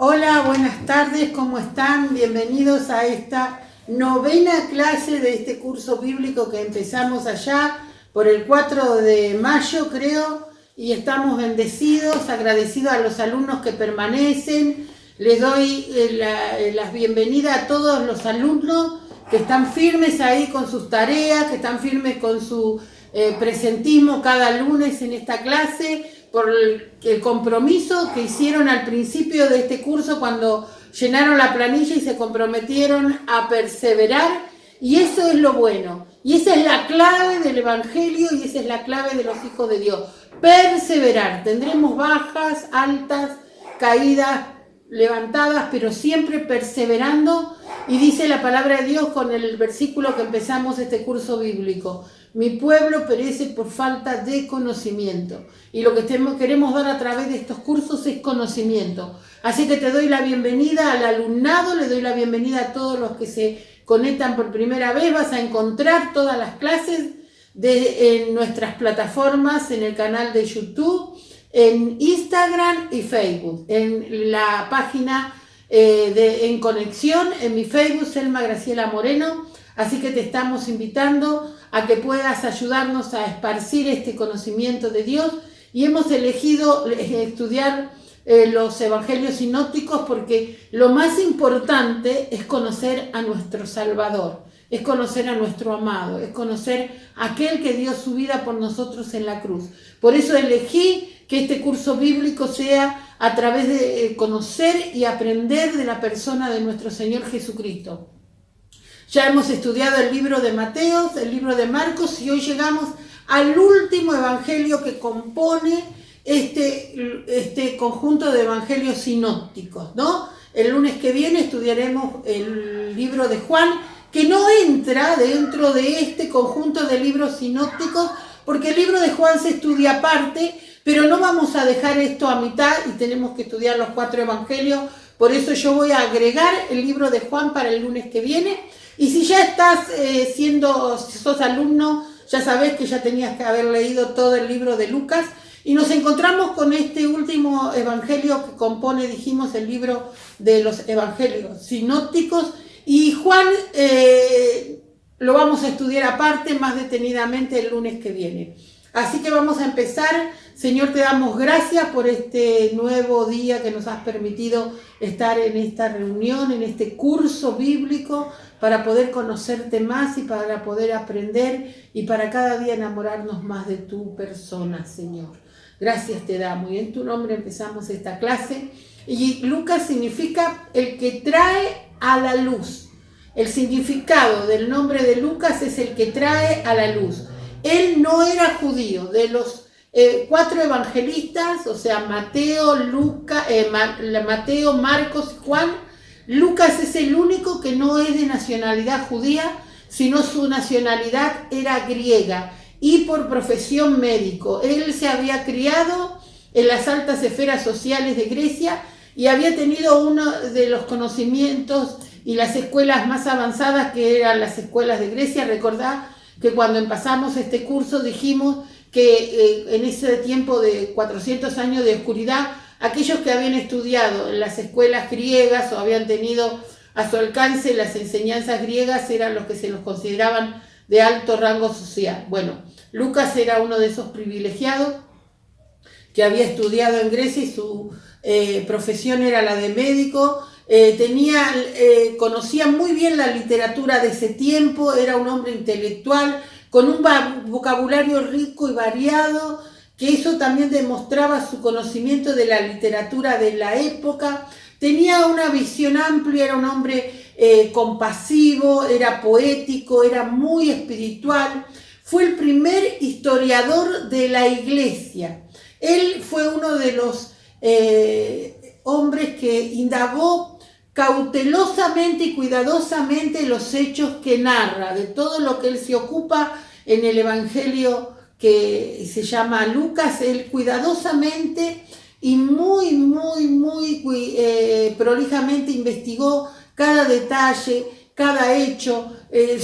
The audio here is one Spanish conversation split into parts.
Hola, buenas tardes, ¿cómo están? Bienvenidos a esta novena clase de este curso bíblico que empezamos allá por el 4 de mayo, creo, y estamos bendecidos, agradecidos a los alumnos que permanecen. Les doy la bienvenida a todos los alumnos que están firmes ahí con sus tareas, que están firmes con su presentismo cada lunes en esta clase, por el compromiso que hicieron al principio de este curso cuando llenaron la planilla y se comprometieron a perseverar, y eso es lo bueno, y esa es la clave del Evangelio y esa es la clave de los hijos de Dios, perseverar. Tendremos bajas, altas, caídas, levantadas, pero siempre perseverando. Y dice la palabra de Dios con el versículo que empezamos este curso bíblico: mi pueblo perece por falta de conocimiento. Y lo que queremos dar a través de estos cursos es conocimiento. Así que te doy la bienvenida al alumnado, le doy la bienvenida a todos los que se conectan por primera vez. Vas a encontrar todas las clases en nuestras plataformas, en el canal de YouTube, en Instagram y Facebook, en la página En Conexión, en mi Facebook, Selma Graciela Moreno. Así que te estamos invitando a que puedas ayudarnos a esparcir este conocimiento de Dios, y hemos elegido estudiar los evangelios sinópticos porque lo más importante es conocer a nuestro Salvador, es conocer a nuestro amado, es conocer a aquel que dio su vida por nosotros en la cruz. Por eso elegí que este curso bíblico sea a través de conocer y aprender de la persona de nuestro Señor Jesucristo. Ya hemos estudiado el libro de Mateo, el libro de Marcos, y hoy llegamos al último evangelio que compone este conjunto de evangelios sinópticos, ¿no? El lunes que viene estudiaremos el libro de Juan, que no entra dentro de este conjunto de libros sinópticos, porque el libro de Juan se estudia aparte, pero no vamos a dejar esto a mitad y tenemos que estudiar los 4 evangelios. Por eso yo voy a agregar el libro de Juan para el lunes que viene. Y si ya estás si sos alumno, ya sabés que ya tenías que haber leído todo el libro de Lucas. Y nos encontramos con este último evangelio que compone, dijimos, el libro de los evangelios sinópticos. Y Juan lo vamos a estudiar aparte, más detenidamente, el lunes que viene. Así que vamos a empezar. Señor, te damos gracias por este nuevo día que nos has permitido estar en esta reunión, en este curso bíblico, para poder conocerte más y para poder aprender y para cada día enamorarnos más de tu persona, Señor. Gracias te damos, y en tu nombre empezamos esta clase. Y Lucas significa el que trae a la luz. El significado del nombre de Lucas es el que trae a la luz. Él no era judío. De los 4 evangelistas, o sea, Mateo, Marcos y Juan, Lucas es el único que no es de nacionalidad judía, sino su nacionalidad era griega y por profesión médico. Él se había criado en las altas esferas sociales de Grecia y había tenido uno de los conocimientos y las escuelas más avanzadas, que eran las escuelas de Grecia. Recordá que cuando empezamos este curso dijimos que en ese tiempo de 400 años de oscuridad, aquellos que habían estudiado en las escuelas griegas o habían tenido a su alcance las enseñanzas griegas eran los que se los consideraban de alto rango social. Bueno, Lucas era uno de esos privilegiados que había estudiado en Grecia y su profesión era la de médico. Conocía muy bien la literatura de ese tiempo, era un hombre intelectual con un vocabulario rico y variado, que eso también demostraba su conocimiento de la literatura de la época. Tenía una visión amplia, era un hombre compasivo, era poético, era muy espiritual. Fue el primer historiador de la iglesia. Él fue uno de los hombres que indagó cautelosamente y cuidadosamente los hechos que narra, de todo lo que él se ocupa en el evangelio que se llama Lucas. Él cuidadosamente y muy prolijamente investigó cada detalle, cada hecho.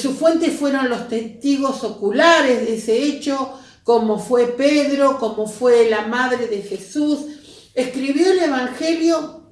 Sus fuentes fueron los testigos oculares de ese hecho, como fue Pedro, como fue la madre de Jesús. Escribió el evangelio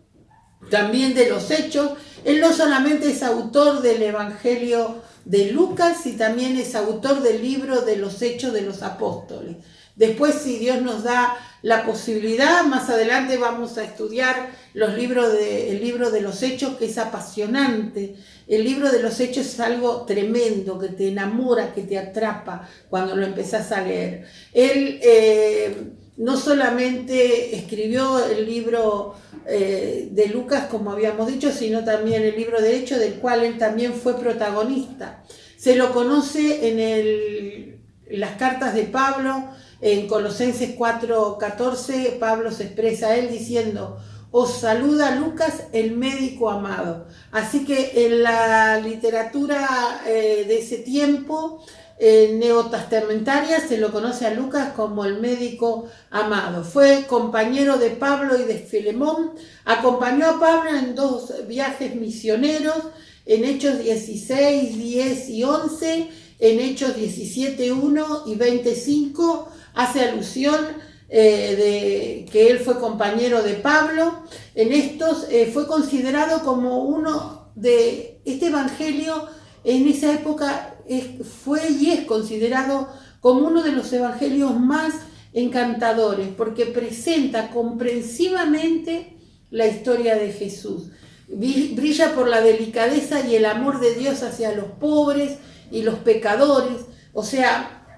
también de los Hechos. Él no solamente es autor del Evangelio de Lucas, y también es autor del libro de los Hechos de los Apóstoles. Después, si Dios nos da la posibilidad, más adelante vamos a estudiar el libro de los Hechos, que es apasionante. El libro de los Hechos es algo tremendo, que te enamora, que te atrapa cuando lo empezás a leer. Él no solamente escribió el libro de Lucas, como habíamos dicho, sino también el libro de Hechos, del cual él también fue protagonista. Se lo conoce en las cartas de Pablo. En Colosenses 4:14, Pablo se expresa a él diciendo: os saluda Lucas, el médico amado. Así que en la literatura de ese tiempo, neotestamentaria, se lo conoce a Lucas como el médico amado. Fue compañero de Pablo y de Filemón. Acompañó a Pablo en 2 viajes misioneros, en Hechos 16, 10 y 11, en Hechos 17, 1 y 25, hace alusión de que él fue compañero de Pablo. En estos fue considerado como uno de este evangelio, en esa época fue y es considerado como uno de los evangelios más encantadores, porque presenta comprensivamente la historia de Jesús. Brilla por la delicadeza y el amor de Dios hacia los pobres y los pecadores. O sea,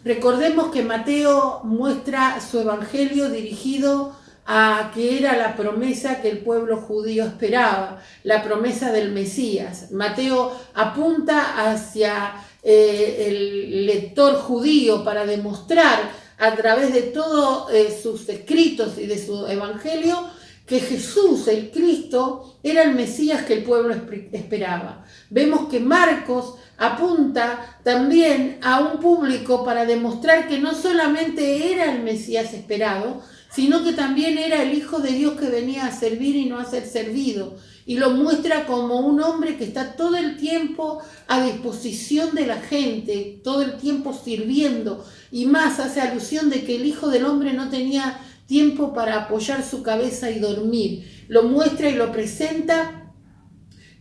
recordemos que Mateo muestra su evangelio dirigido a que era la promesa que el pueblo judío esperaba, la promesa del Mesías. Mateo apunta hacia el lector judío para demostrar a través de todos sus escritos y de su evangelio que Jesús, el Cristo, era el Mesías que el pueblo esperaba. Vemos que Marcos apunta también a un público para demostrar que no solamente era el Mesías esperado, sino que también era el Hijo de Dios que venía a servir y no a ser servido. Y lo muestra como un hombre que está todo el tiempo a disposición de la gente, todo el tiempo sirviendo. Y más hace alusión de que el Hijo del Hombre no tenía tiempo para apoyar su cabeza y dormir. Lo muestra y lo presenta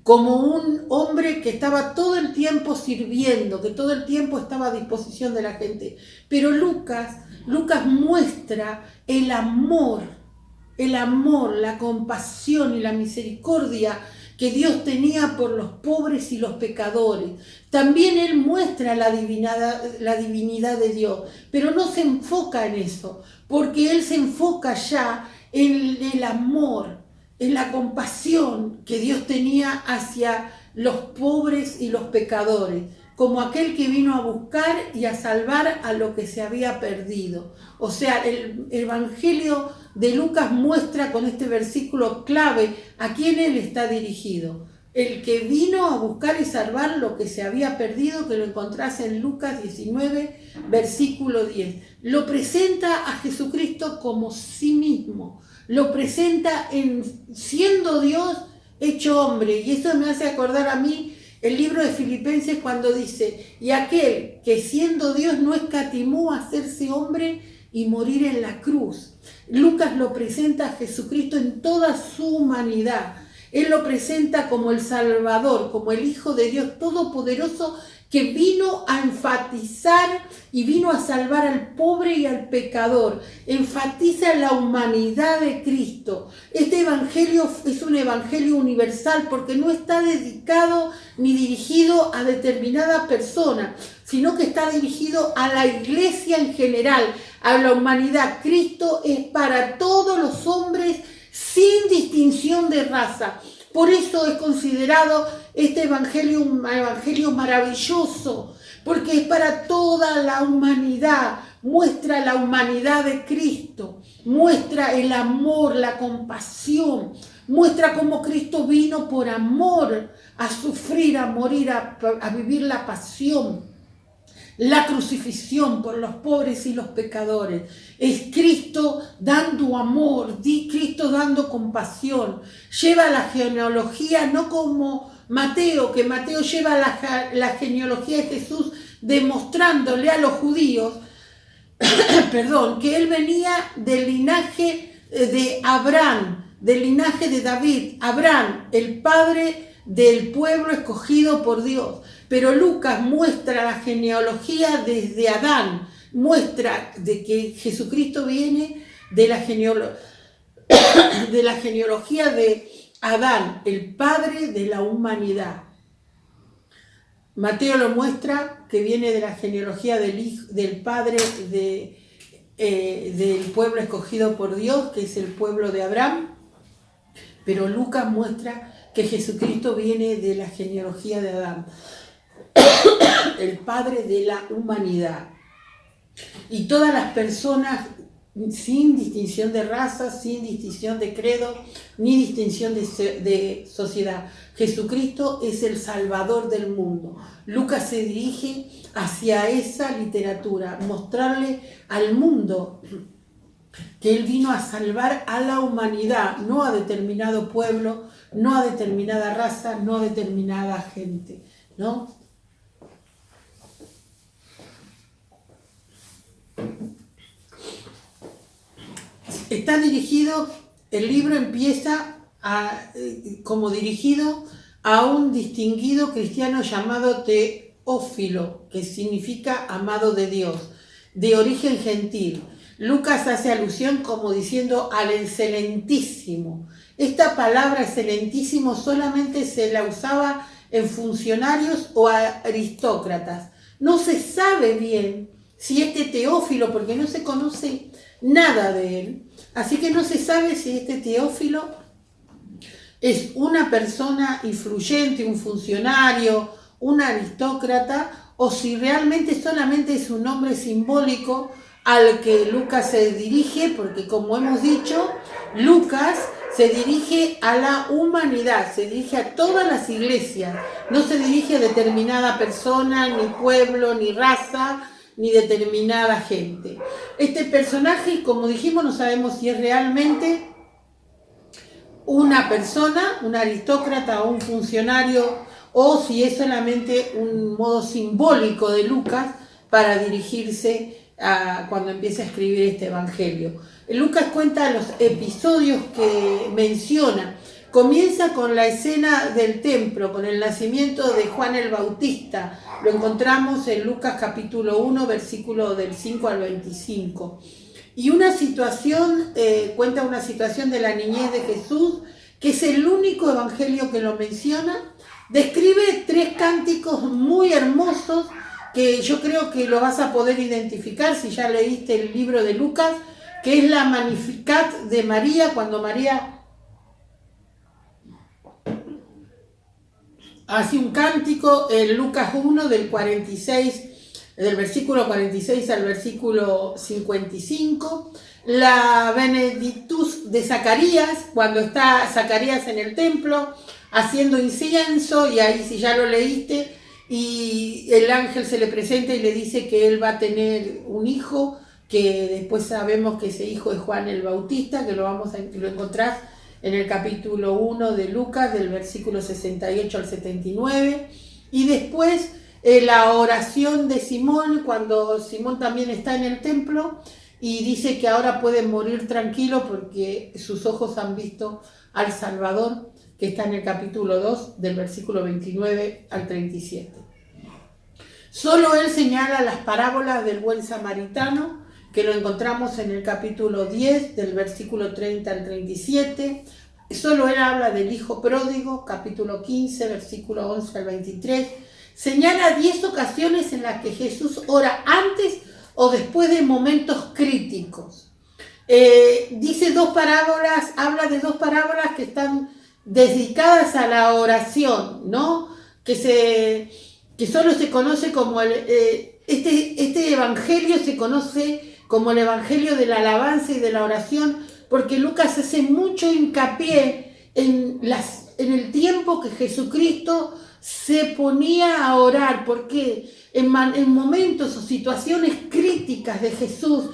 como un hombre que estaba todo el tiempo sirviendo, que todo el tiempo estaba a disposición de la gente. Pero Lucas muestra el amor, la compasión y la misericordia que Dios tenía por los pobres y los pecadores. También él muestra la divinidad de Dios, pero no se enfoca en eso, porque él se enfoca ya en el amor, en la compasión que Dios tenía hacia los pobres y los pecadores, como aquel que vino a buscar y a salvar a lo que se había perdido. O sea, el Evangelio de Lucas muestra con este versículo clave a quién él está dirigido. El que vino a buscar y salvar lo que se había perdido, que lo encontrás en Lucas 19, versículo 10. Lo presenta a Jesucristo como sí mismo. Lo presenta siendo Dios hecho hombre. Y eso me hace acordar a mí el libro de Filipenses cuando dice: y aquel que siendo Dios no escatimó a hacerse hombre y morir en la cruz. Lucas lo presenta a Jesucristo en toda su humanidad. Él lo presenta como el Salvador, como el Hijo de Dios Todopoderoso, que vino a enfatizar y vino a salvar al pobre y al pecador. Enfatiza la humanidad de Cristo. Este evangelio es un evangelio universal porque no está dedicado ni dirigido a determinada persona, sino que está dirigido a la iglesia en general, a la humanidad. Cristo es para todos los hombres sin distinción de raza. Por eso es considerado este evangelio un evangelio maravilloso, porque es para toda la humanidad. Muestra la humanidad de Cristo, muestra el amor, la compasión, muestra cómo Cristo vino por amor a sufrir, a morir, a vivir la pasión, la crucifixión por los pobres y los pecadores. Es Cristo dando amor, Cristo dando compasión. Lleva la genealogía, no como Mateo, que Mateo lleva la genealogía de Jesús demostrándole a los judíos que él venía del linaje de Abraham, del linaje de David, Abraham, el padre del pueblo escogido por Dios. Pero Lucas muestra la genealogía desde Adán, muestra de que Jesucristo viene de la genealogía de Adán, el padre de la humanidad. Mateo lo muestra que viene de la genealogía del padre del pueblo escogido por Dios, que es el pueblo de Abraham. Pero Lucas muestra que Jesucristo viene de la genealogía de Adán, el padre de la humanidad. Y todas las personas, sin distinción de raza, sin distinción de credo, ni distinción de sociedad. Jesucristo es el Salvador del mundo. Lucas se dirige hacia esa literatura, mostrarle al mundo que Él vino a salvar a la humanidad, no a determinado pueblo, no a determinada raza, no a determinada gente, ¿no? Está dirigido, el libro empieza como dirigido a un distinguido cristiano llamado Teófilo, que significa amado de Dios, de origen gentil. Lucas hace alusión como diciendo al excelentísimo. Esta palabra excelentísimo solamente se la usaba en funcionarios o aristócratas. No se sabe bien si este Teófilo, porque no se conoce nada de él, así que no se sabe si este Teófilo es una persona influyente, un funcionario, un aristócrata, o si realmente solamente es un nombre simbólico al que Lucas se dirige, porque como hemos dicho, Lucas se dirige a la humanidad, se dirige a todas las iglesias, no se dirige a determinada persona, ni pueblo, ni raza, ni determinada gente. Este personaje, como dijimos, no sabemos si es realmente una persona, un aristócrata o un funcionario, o si es solamente un modo simbólico de Lucas para dirigirse cuando empieza a escribir este evangelio. Lucas cuenta los episodios que menciona. Comienza con la escena del templo, con el nacimiento de Juan el Bautista. Lo encontramos en Lucas capítulo 1, versículo del 5 al 25. Y una situación, cuenta una situación de la niñez de Jesús, que es el único evangelio que lo menciona. Describe 3 cánticos muy hermosos que yo creo que lo vas a poder identificar si ya leíste el libro de Lucas, que es la Magnificat de María, cuando María hace un cántico en Lucas 1 del versículo 46 al versículo 55. La Benedictus de Zacarías, cuando está Zacarías en el templo haciendo incienso, y ahí si ya lo leíste, y el ángel se le presenta y le dice que él va a tener un hijo, que después sabemos que ese hijo es Juan el Bautista, que lo encontrás en el capítulo 1 de Lucas, del versículo 68 al 79, y después la oración de Simón, cuando Simón también está en el templo, y dice que ahora puede morir tranquilo porque sus ojos han visto al Salvador, que está en el capítulo 2, del versículo 29 al 37. Solo él señala las parábolas del buen samaritano, que lo encontramos en el capítulo 10, del versículo 30 al 37. Solo él habla del hijo pródigo, capítulo 15, versículo 11 al 23. Señala 10 ocasiones en las que Jesús ora antes o después de momentos críticos. Dice 2 parábolas, habla de 2 parábolas que están dedicadas a la oración, ¿no? Que solo se conoce como este evangelio se conoce como el evangelio de la alabanza y de la oración, porque Lucas hace mucho hincapié en el tiempo que Jesucristo se ponía a orar, porque en momentos o situaciones críticas de Jesús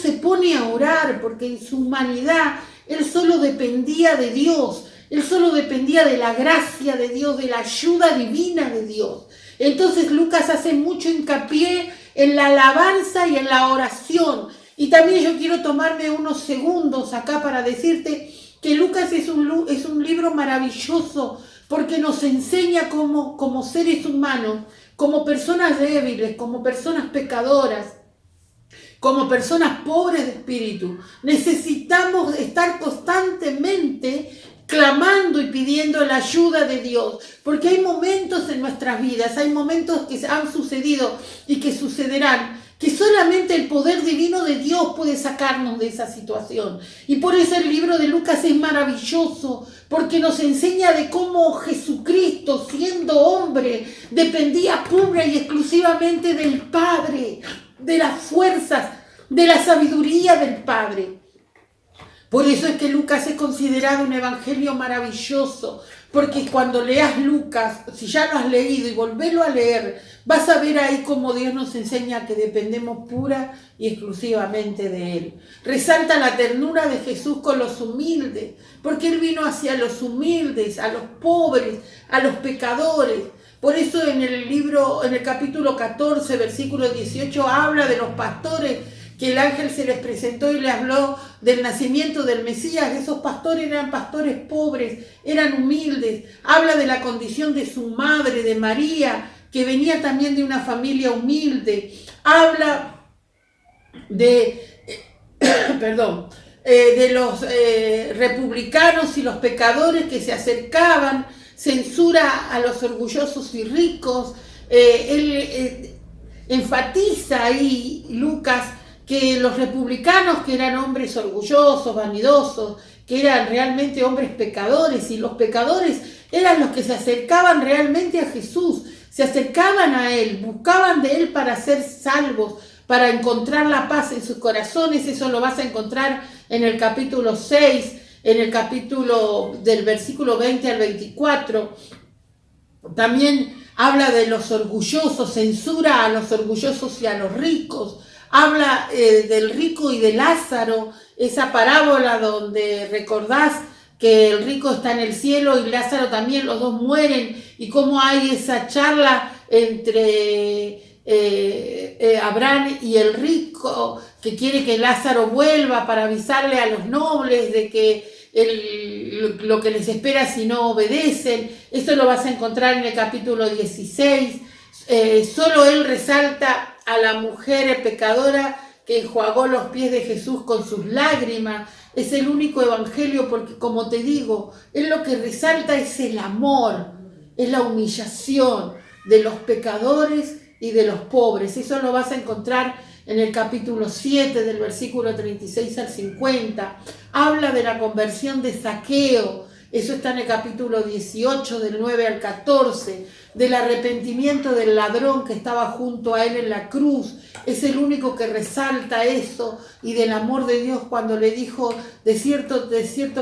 se pone a orar, porque en su humanidad él solo dependía de Dios, él solo dependía de la gracia de Dios, de la ayuda divina de Dios. Entonces Lucas hace mucho hincapié en la alabanza y en la oración. Y también yo quiero tomarme unos segundos acá para decirte que Lucas es un libro maravilloso porque nos enseña como seres humanos, como personas débiles, como personas pecadoras, como personas pobres de espíritu, necesitamos estar constantemente clamando y pidiendo la ayuda de Dios, porque hay momentos en nuestras vidas, hay momentos que han sucedido y que sucederán, que solamente el poder divino de Dios puede sacarnos de esa situación. Y por eso el libro de Lucas es maravilloso, porque nos enseña de cómo Jesucristo, siendo hombre, dependía pura y exclusivamente del Padre, de las fuerzas, de la sabiduría del Padre. Por eso es que Lucas es considerado un evangelio maravilloso, porque cuando leas Lucas, si ya lo has leído y volverlo a leer, vas a ver ahí cómo Dios nos enseña que dependemos pura y exclusivamente de Él. Resalta la ternura de Jesús con los humildes, porque Él vino hacia los humildes, a los pobres, a los pecadores. Por eso en el capítulo 14, versículo 18, habla de los pastores, que el ángel se les presentó y les habló del nacimiento del Mesías. Esos pastores eran pastores pobres, eran humildes. Habla de la condición de su madre, de María, que venía también de una familia humilde. Habla de los republicanos y los pecadores que se acercaban. Censura a los orgullosos y ricos. Él enfatiza ahí, Lucas, que los republicanos, que eran hombres orgullosos, vanidosos, que eran realmente hombres pecadores, y los pecadores eran los que se acercaban realmente a Jesús, se acercaban a Él, buscaban de Él para ser salvos, para encontrar la paz en sus corazones. Eso lo vas a encontrar en el capítulo 6, en el capítulo del versículo 20 al 24. También habla de los orgullosos, censura a los orgullosos y a los ricos. Habla del rico y de Lázaro, esa parábola donde recordás que el rico está en el cielo y Lázaro también, los dos mueren, y cómo hay esa charla entre Abraham y el rico, que quiere que Lázaro vuelva para avisarle a los nobles de que lo que les espera si no obedecen. Eso lo vas a encontrar en el capítulo 16. Solo él resalta a la mujer pecadora que enjuagó los pies de Jesús con sus lágrimas. Es el único evangelio porque, como te digo, él lo que resalta es el amor, es la humillación de los pecadores y de los pobres. Eso lo vas a encontrar en el capítulo 7, del versículo 36 al 50. Habla de la conversión de Zaqueo. Eso está en el capítulo 18, del 9 al 14, del arrepentimiento del ladrón que estaba junto a él en la cruz. Es el único que resalta eso, y del amor de Dios cuando le dijo: de cierto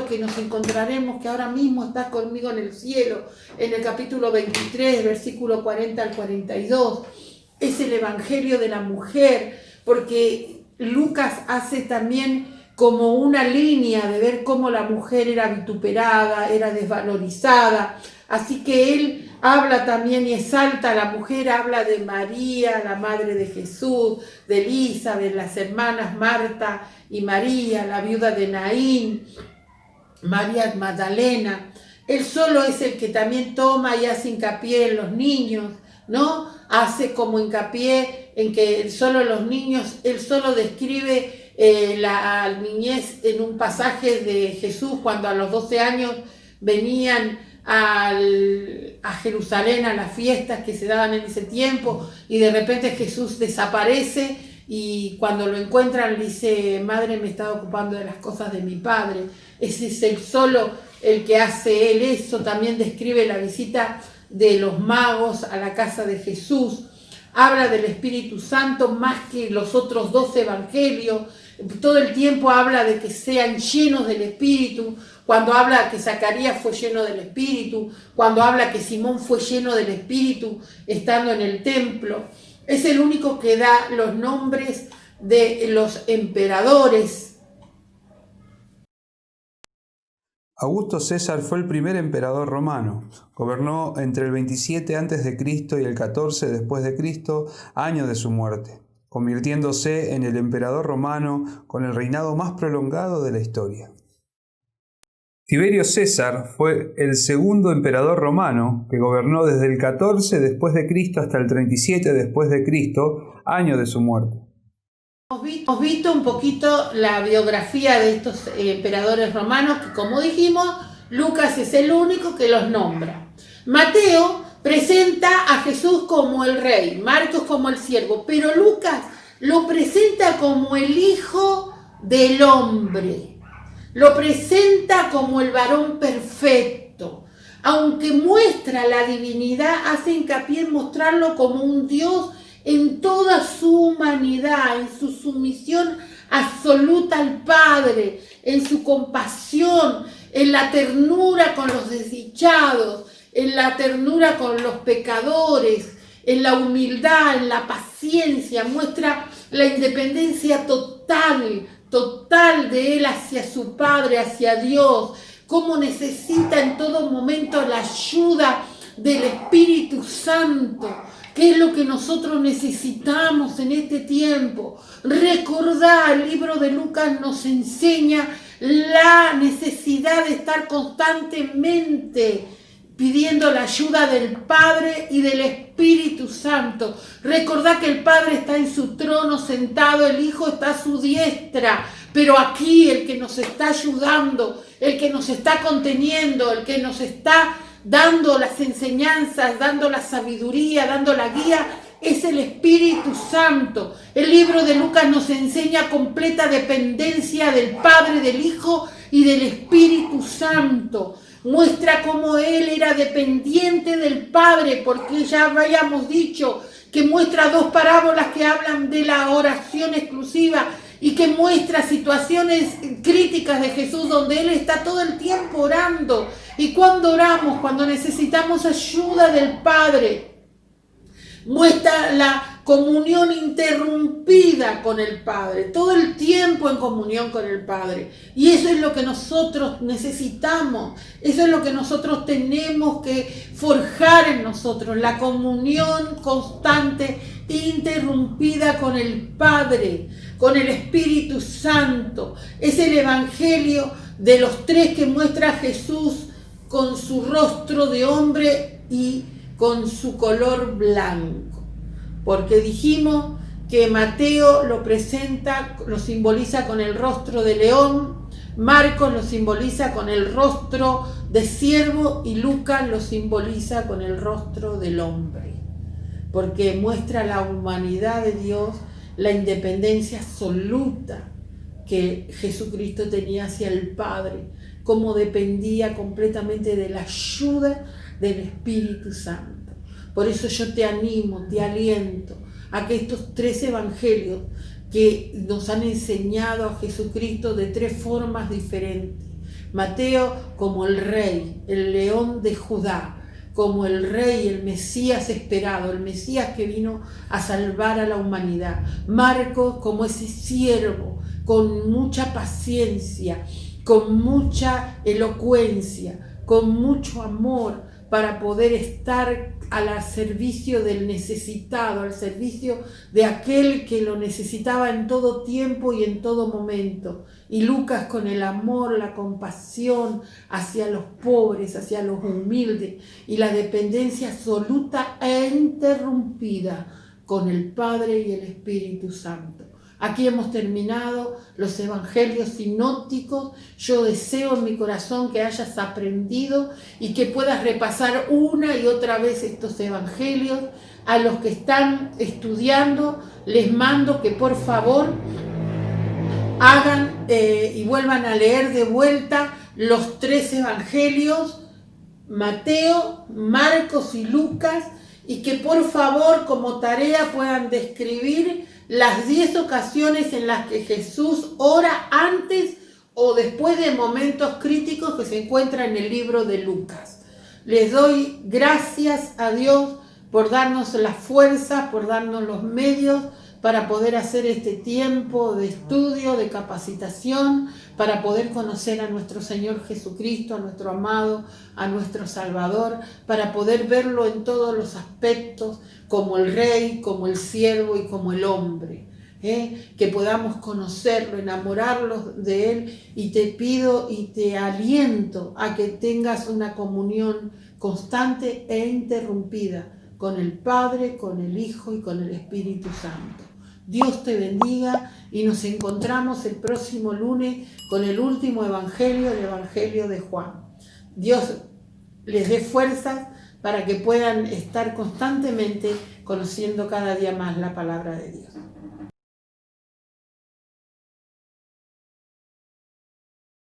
que nos encontraremos, que ahora mismo estás conmigo en el cielo, en el capítulo 23, versículo 40 al 42. Es el evangelio de la mujer, porque Lucas hace también como una línea de ver cómo la mujer era vituperada, era desvalorizada. Así que él habla también y exalta a la mujer, habla de María, la madre de Jesús, de Elizabeth, las hermanas Marta y María, la viuda de Naín, María Magdalena. Él solo es el que también toma y hace hincapié en los niños, ¿no? Hace como hincapié en que solo los niños, él solo describe la niñez en un pasaje de Jesús cuando a los 12 años venían a Jerusalén a las fiestas que se daban en ese tiempo, y de repente Jesús desaparece, y cuando lo encuentran dice: madre, me estaba ocupando de las cosas de mi padre. Ese es el solo el que hace él eso. También describe la visita de los magos a la casa de Jesús. Habla del Espíritu Santo más que los otros 2 evangelios. Todo el tiempo habla de que sean llenos del Espíritu. Cuando habla que Zacarías fue lleno del Espíritu, cuando habla que Simón fue lleno del Espíritu estando en el templo. Es el único que da los nombres de los emperadores. Augusto César fue el primer emperador romano. Gobernó entre el 27 a.C. y el 14 después de Cristo, año de su muerte, convirtiéndose en el emperador romano con el reinado más prolongado de la historia. Tiberio César fue el segundo emperador romano que gobernó desde el 14 después de Cristo hasta el 37 después de Cristo, año de su muerte. Hemos visto un poquito la biografía de estos emperadores romanos, que como dijimos, Lucas es el único que los nombra. Mateo presenta a Jesús como el rey, Marcos como el siervo, pero Lucas lo presenta como el Hijo del Hombre, lo presenta como el varón perfecto. Aunque muestra la divinidad, hace hincapié en mostrarlo como un Dios en toda su humanidad, en su sumisión absoluta al Padre, en su compasión, en la ternura con los desdichados, en la ternura con los pecadores, en la humildad, en la paciencia. Muestra la independencia total de él hacia su Padre, hacia Dios, cómo necesita en todo momento la ayuda del Espíritu Santo. ¿Qué es lo que nosotros necesitamos en este tiempo? Recordar, el libro de Lucas nos enseña la necesidad de estar constantemente pidiendo la ayuda del Padre y del Espíritu Santo. Recordad que el Padre está en su trono sentado, el Hijo está a su diestra, pero aquí el que nos está ayudando, el que nos está conteniendo, el que nos está dando las enseñanzas, dando la sabiduría, dando la guía, es el Espíritu Santo. El libro de Lucas nos enseña completa dependencia del Padre, del Hijo y del Espíritu Santo. Muestra cómo él era dependiente del Padre, porque ya habíamos dicho que muestra dos parábolas que hablan de la oración exclusiva y que muestra situaciones críticas de Jesús donde él está todo el tiempo orando. Y cuando oramos, cuando necesitamos ayuda del Padre, muestra la comunión interrumpida con el Padre, todo el tiempo en comunión con el Padre. Y eso es lo que nosotros necesitamos, eso es lo que nosotros tenemos que forjar en nosotros, la comunión constante, interrumpida con el Padre, con el Espíritu Santo. Es el Evangelio de los tres que muestra a Jesús con su rostro de hombre y con su color blanco, porque dijimos que Mateo lo presenta, lo simboliza con el rostro de león, Marcos lo simboliza con el rostro de siervo y Lucas lo simboliza con el rostro del hombre, porque muestra la humanidad de Dios, la independencia absoluta que Jesucristo tenía hacia el Padre, cómo dependía completamente de la ayuda del Espíritu Santo. Por eso yo te animo, te aliento a que estos tres evangelios que nos han enseñado a Jesucristo de tres formas diferentes. Mateo como el rey, el león de Judá, como el rey, el Mesías esperado, el Mesías que vino a salvar a la humanidad. Marcos como ese siervo, con mucha paciencia, con mucha elocuencia, con mucho amor, para poder estar al servicio del necesitado, al servicio de aquel que lo necesitaba en todo tiempo y en todo momento. Y Lucas con el amor, la compasión hacia los pobres, hacia los humildes y la dependencia absoluta e interrumpida con el Padre y el Espíritu Santo. Aquí hemos terminado los evangelios sinópticos. Yo deseo en mi corazón que hayas aprendido y que puedas repasar una y otra vez estos evangelios. A los que están estudiando, les mando que por favor hagan y vuelvan a leer de vuelta los tres evangelios, Mateo, Marcos y Lucas, y que por favor como tarea puedan describir las 10 ocasiones en las que Jesús ora antes o después de momentos críticos que se encuentran en el libro de Lucas. Les doy gracias a Dios por darnos la fuerza, por darnos los medios para poder hacer este tiempo de estudio, de capacitación, para poder conocer a nuestro Señor Jesucristo, a nuestro amado, a nuestro Salvador, para poder verlo en todos los aspectos, como el Rey, como el siervo y como el hombre. que podamos conocerlo, enamorarlos de Él, y te pido y te aliento a que tengas una comunión constante e interrumpida con el Padre, con el Hijo y con el Espíritu Santo. Dios te bendiga y nos encontramos el próximo lunes con el último evangelio, el Evangelio de Juan. Dios les dé fuerzas para que puedan estar constantemente conociendo cada día más la palabra de Dios.